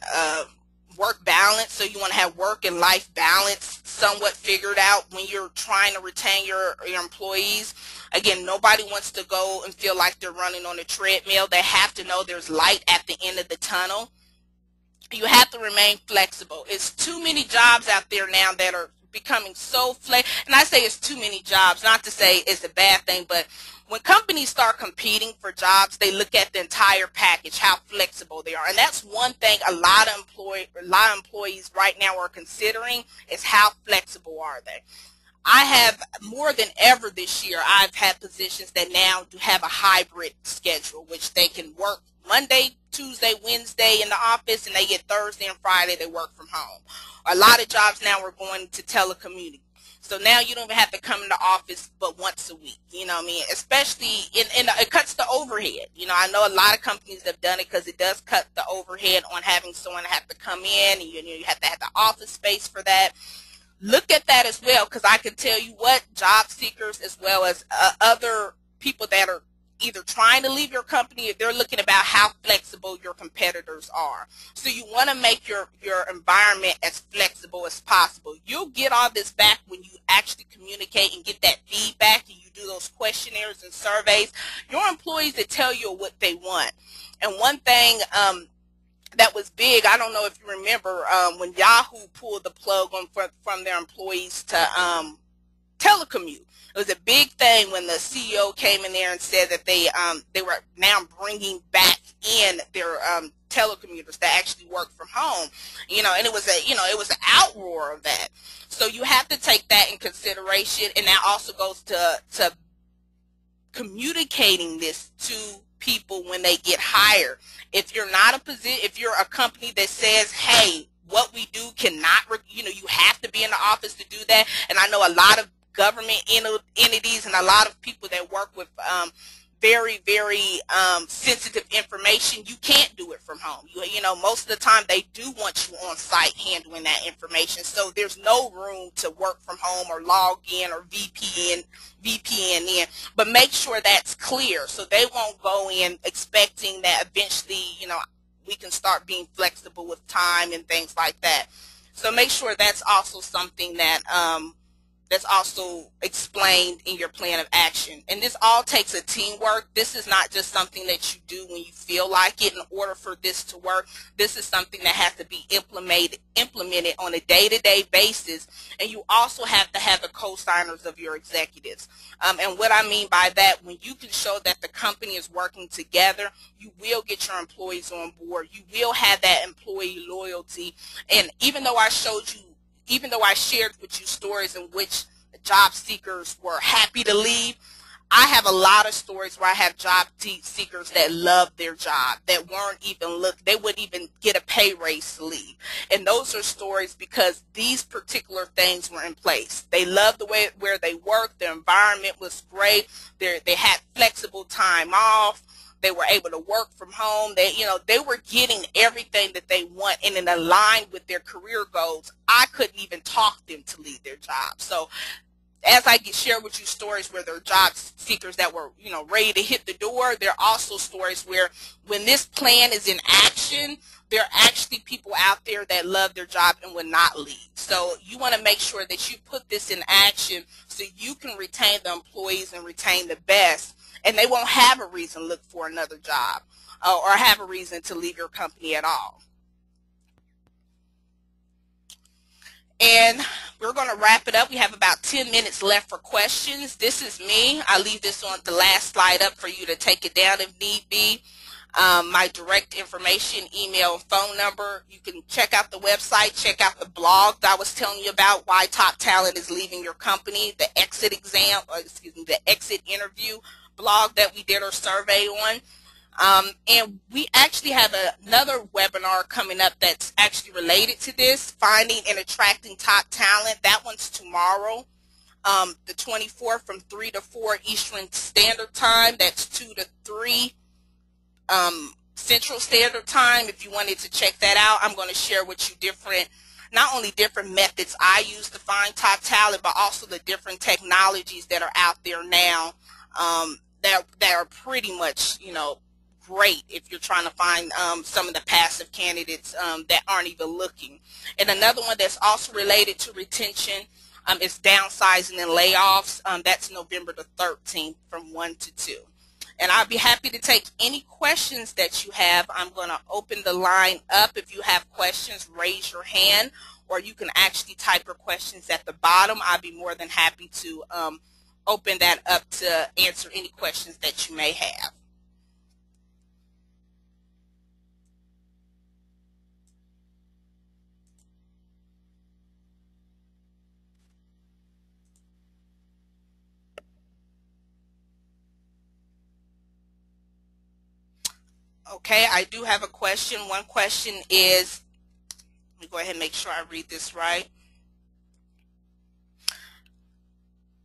work balance. So you want to have work and life balance somewhat figured out when you're trying to retain your employees. Again, nobody wants to go and feel like they're running on a treadmill. They have to know there's light at the end of the tunnel. You have to remain flexible. It's too many jobs out there now that are becoming so and I say it's too many jobs, not to say it's a bad thing, but when companies start competing for jobs, they look at the entire package, how flexible they are. And that's one thing a lot of employees right now are considering, is how flexible are they. I have, more than ever this year, I've had positions that now do have a hybrid schedule, which they can work Monday, Tuesday, Wednesday in the office, and they get Thursday and Friday they work from home. A lot of jobs now are going to telecommuting. So now you don't even have to come in the office but once a week, especially it cuts the overhead. I know a lot of companies have done it because it does cut the overhead on having someone have to come in, and you have to have the office space for that. Look at that as well, because I can tell you what, job seekers as well as other people that are either trying to leave your company, if they're looking about how flexible your competitors are. So you want to make your environment as flexible as possible. You'll get all this back when you actually communicate and get that feedback, and you do those questionnaires and surveys. Your employees that tell you what they want. And one thing that was big, I don't know if you remember, when Yahoo pulled the plug from their employees to telecommute. It was a big thing when the CEO came in there and said that they were now bringing back in their telecommuters that actually work from home, and it was an outroar of that. So you have to take that in consideration, and that also goes to communicating this to people when they get hired. If you're if you're a company that says, hey, what we do cannot, you have to be in the office to do that, and I know a lot of government entities and a lot of people that work with very, very sensitive information, you can't do it from home. Most of the time they do want you on site handling that information. So there's no room to work from home or log in or VPN in. But make sure that's clear, so they won't go in expecting that eventually, we can start being flexible with time and things like that. So make sure that's also something that that's also explained in your plan of action. And this all takes a teamwork. This is not just something that you do when you feel like it. In order for this to work, this is something that has to be implemented on a day-to-day basis. And you also have to have the co-signers of your executives. And what I mean by that, when you can show that the company is working together, you will get your employees on board. You will have that employee loyalty. And even though I shared with you stories in which job seekers were happy to leave, I have a lot of stories where I have job seekers that love their job, that they wouldn't even get a pay raise to leave. And those are stories because these particular things were in place. They loved the way where they worked, their environment was great, they had flexible time off. They were able to work from home. They were getting everything that they want, and in aligned with their career goals. I couldn't even talk them to leave their job. So as I share with you stories where there are job seekers that were, ready to hit the door, there are also stories where when this plan is in action, there are actually people out there that love their job and will not leave. So you want to make sure that you put this in action so you can retain the employees and retain the best. And they won't have a reason to look for another job or have a reason to leave your company at all. And we're going to wrap it up. We have about 10 minutes left for questions. This is me. I leave this on the last slide up for you to take it down if need be. My direct information, email, phone number. You can check out the website, check out the blog that I was telling you about, why top talent is leaving your company, the exit exam, the exit interview blog that we did our survey on. And we actually have another webinar coming up that's actually related to this, finding and attracting top talent. That one's tomorrow, the 24th, from 3 to 4 Eastern Standard Time. That's 2 to 3 Central Standard Time. If you wanted to check that out, I'm going to share with you not only different methods I use to find top talent, but also the different technologies that are out there now, that are pretty much, great if you're trying to find some of the passive candidates that aren't even looking. And another one that's also related to retention is downsizing and layoffs. That's November the 13th from 1 to 2. And I'll be happy to take any questions that you have. I'm going to open the line up. If you have questions, raise your hand, or you can actually type your questions at the bottom. I'll be more than happy to open that up to answer any questions that you may have. Okay, I do have a question. One question is, let me go ahead and make sure I read this right.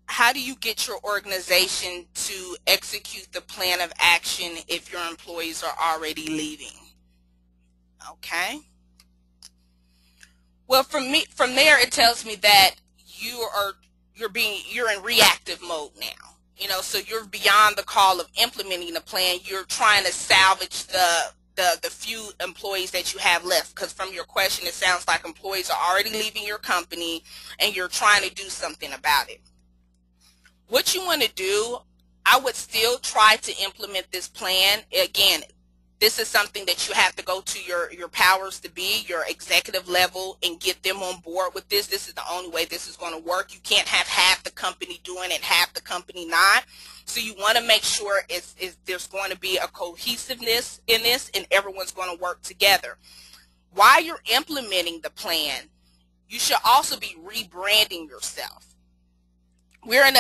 How do you get your organization to execute the plan of action if your employees are already leaving? Okay. Well, from there, it tells me that you're in reactive mode now. So you're beyond the call of implementing the plan. You're trying to salvage the few employees that you have left, because from your question, it sounds like employees are already leaving your company and you're trying to do something about it. What you want to do, I would still try to implement this plan. Again, this is something that you have to go to your powers to be, your executive level, and get them on board with this. This is the only way this is going to work. You can't have half the company doing it, half the company not. So you want to make sure there's going to be a cohesiveness in this, and everyone's going to work together. While you're implementing the plan, you should also be rebranding yourself. We're in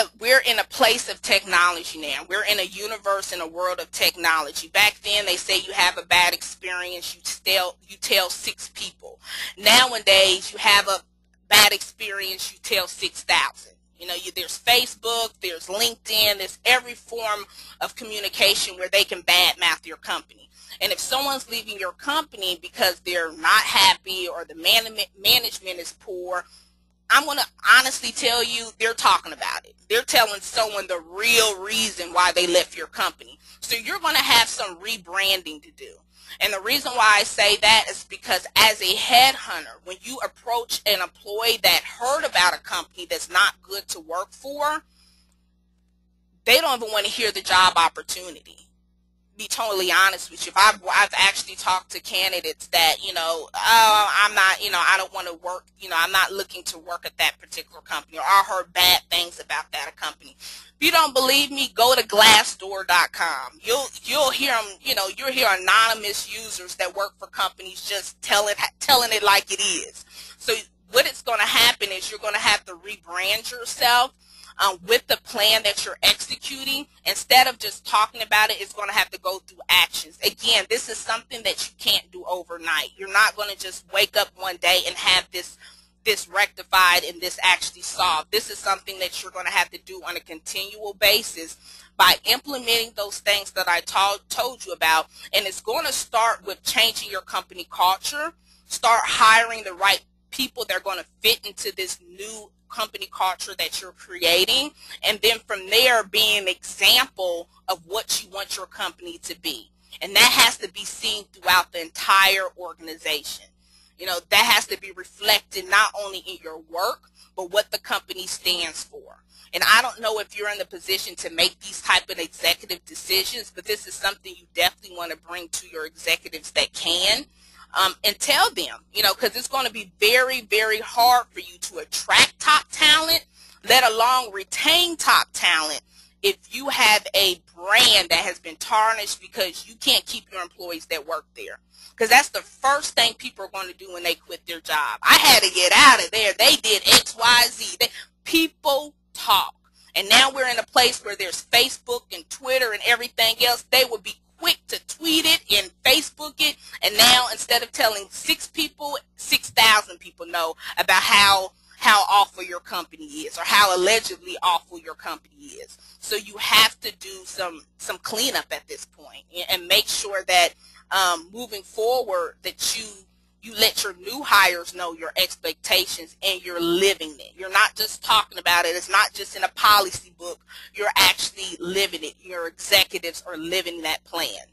a place of technology now. We're in a universe, in a world of technology. Back then, they say you have a bad experience, you tell 6 people. Nowadays, you have a bad experience, you tell 6,000. There's Facebook, there's LinkedIn, there's every form of communication where they can badmouth your company. And if someone's leaving your company because they're not happy or the management is poor, I'm going to honestly tell you, they're talking about it. They're telling someone the real reason why they left your company. So you're going to have some rebranding to do. And the reason why I say that is because as a headhunter, when you approach an employee that heard about a company that's not good to work for, they don't even want to hear the job opportunity. Be totally honest with you. I've actually talked to candidates that, I'm not, I don't want to work, I'm not looking to work at that particular company, or I heard bad things about that company. If you don't believe me, go to glassdoor.com. You'll hear them, you'll hear anonymous users that work for companies just telling it like it is. So what it's going to happen is you're going to have to rebrand yourself with the plan that you're executing. Instead of just talking about it, it's going to have to go through actions. Again, this is something that you can't do overnight. You're not going to just wake up one day and have this rectified and this actually solved. This is something that you're going to have to do on a continual basis by implementing those things that I told you about. And it's going to start with changing your company culture, start hiring the right people that are going to fit into this new company culture that you're creating, and then from there being an example of what you want your company to be. And that has to be seen throughout the entire organization. That has to be reflected not only in your work, but what the company stands for. And I don't know if you're in the position to make these type of executive decisions, but this is something you definitely want to bring to your executives that can. And tell them, because it's going to be very, very hard for you to attract top talent, let alone retain top talent, if you have a brand that has been tarnished because you can't keep your employees that work there. Because that's the first thing people are going to do when they quit their job. I had to get out of there. They did X, Y, Z. People talk. And now we're in a place where there's Facebook and Twitter and everything else. They will be quick to tweet it and Facebook it, and now instead of telling 6 people, 6,000 people know about how awful your company is, or how allegedly awful your company is. So you have to do some cleanup at this point, and make sure that moving forward that you let your new hires know your expectations and you're living it. You're not just talking about it. It's not just in a policy book. You're actually living it. Your executives are living that plan.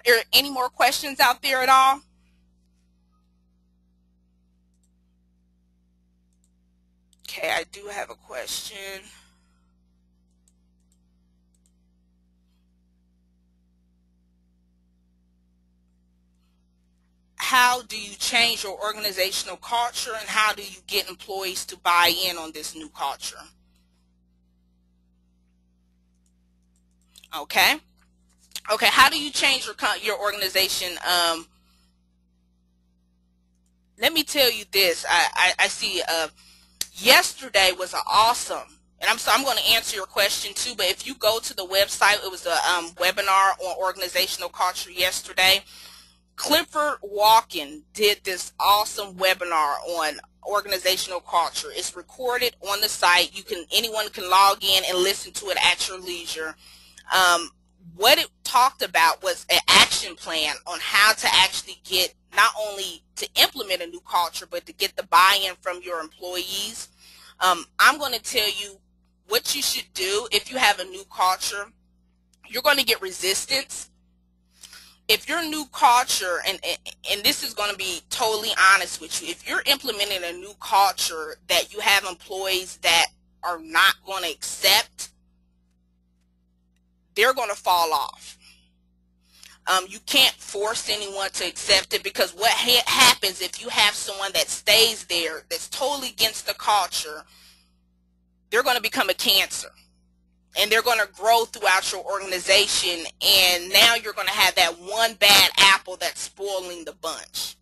Are there any more questions out there at all? Okay, I do have a question. How do you change your organizational culture, and how do you get employees to buy in on this new culture? Okay. Okay, how do you change your organization? Let me tell you this. I see yesterday was an awesome, and I'm going to answer your question too, but if you go to the website, it was a webinar on organizational culture yesterday. Clifford Walken did this awesome webinar on organizational culture. It's recorded on the site. Anyone can log in and listen to it at your leisure. What it talked about was an action plan on how to actually get, not only to implement a new culture, but to get the buy-in from your employees. I'm going to tell you what you should do if you have a new culture. You're going to get resistance. If your new culture, and this is going to be totally honest with you, if you're implementing a new culture that you have employees that are not going to accept, they're going to fall off. You can't force anyone to accept it, because what happens if you have someone that stays there that's totally against the culture, they're going to become a cancer. And they're going to grow throughout your organization, and now you're going to have that one bad apple that's spoiling the bunch.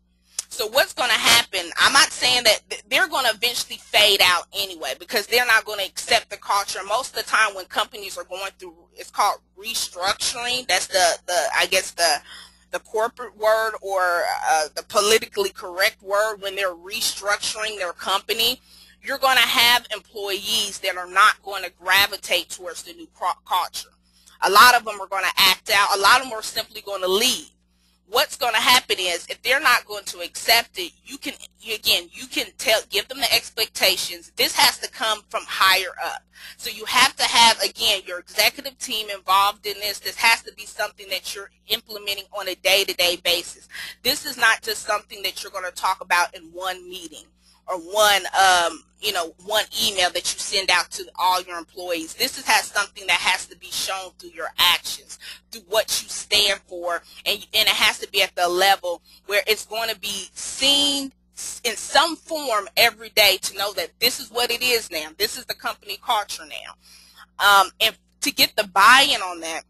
So what's going to happen, I'm not saying that they're going to eventually fade out anyway, because they're not going to accept the culture. Most of the time when companies are going through, it's called restructuring. That's I guess the corporate word, or the politically correct word. When they're restructuring their company, you're going to have employees that are not going to gravitate towards the new culture. A lot of them are going to act out. A lot of them are simply going to leave. What's going to happen is, if they're not going to accept it, you can give them the expectations. This has to come from higher up. So you have to have, again, your executive team involved in this. This has to be something that you're implementing on a day-to-day basis. This is not just something that you're going to talk about in one meeting, or one email that you send out to all your employees. This has something that has to be shown through your actions, through what you stand for, and it has to be at the level where it's going to be seen in some form every day, to know that this is what it is now. This is the company culture now. And to get the buy-in on that,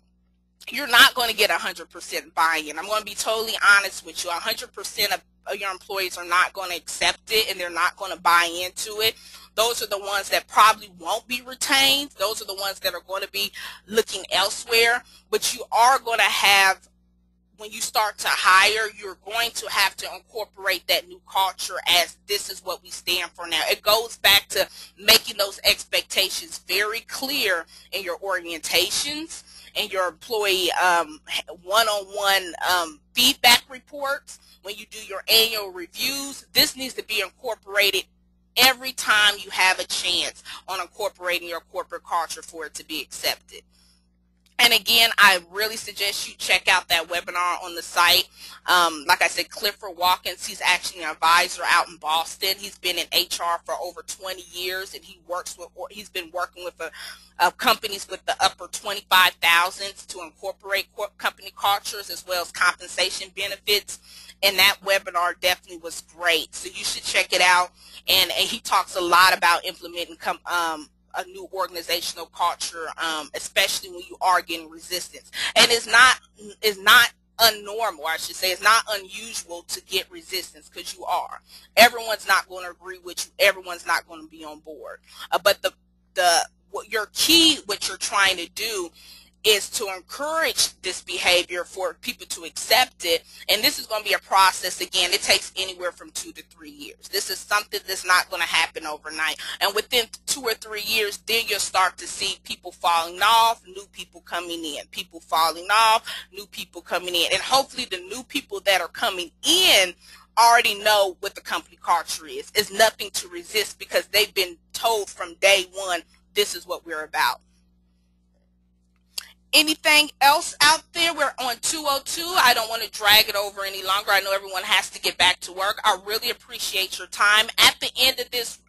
you're not going to get 100% buy-in. I'm going to be totally honest with you. 100% of your employees are not going to accept it, and they're not going to buy into it. Those are the ones that probably won't be retained. Those are the ones that are going to be looking elsewhere. But you are going to have, when you start to hire, you're going to have to incorporate that new culture as this is what we stand for now. It goes back to making those expectations very clear in your orientations and your employee one-on-one feedback reports. When you do your annual reviews, this needs to be incorporated every time you have a chance on incorporating your corporate culture for it to be accepted. And again, I really suggest you check out that webinar on the site. Like I said, Clifford Walken, he's actually an advisor out in Boston. He's been in HR for over 20 years, and he's been working with companies with the upper 25,000 to incorporate company cultures as well as compensation benefits. And that webinar definitely was great. So you should check it out. And he talks a lot about implementing a new organizational culture, especially when you are getting resistance. And it's not unnormal, I should say. It's not unusual to get resistance, because you are. Everyone's not going to agree with you. Everyone's not going to be on board. But what you're trying to do is to encourage this behavior for people to accept it. And this is going to be a process. Again, it takes anywhere from 2 to 3 years. This is something that's not going to happen overnight. And within 2 or 3 years, then you'll start to see people falling off, new people coming in, people falling off, new people coming in. And hopefully the new people that are coming in already know what the company culture is. It's nothing to resist because they've been told from day one, this is what we're about. Anything else out there? We're on 2:02. I don't want to drag it over any longer. I know everyone has to get back to work. I really appreciate your time. At the end of this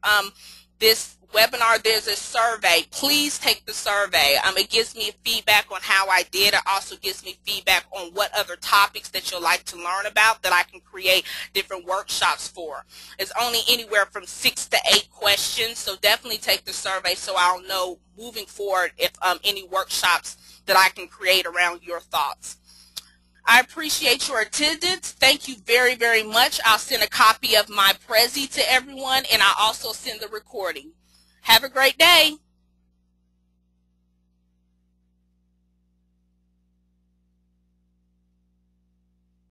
this webinar, there's a survey. Please take the survey. It gives me feedback on how I did. It also gives me feedback on what other topics that you'll like to learn about that I can create different workshops for. It's only anywhere from 6 to 8 questions, so definitely take the survey so I'll know moving forward if any workshops that I can create around your thoughts. I appreciate your attendance. Thank you very, very much. I'll send a copy of my Prezi to everyone, and I'll also send the recording. Have a great day.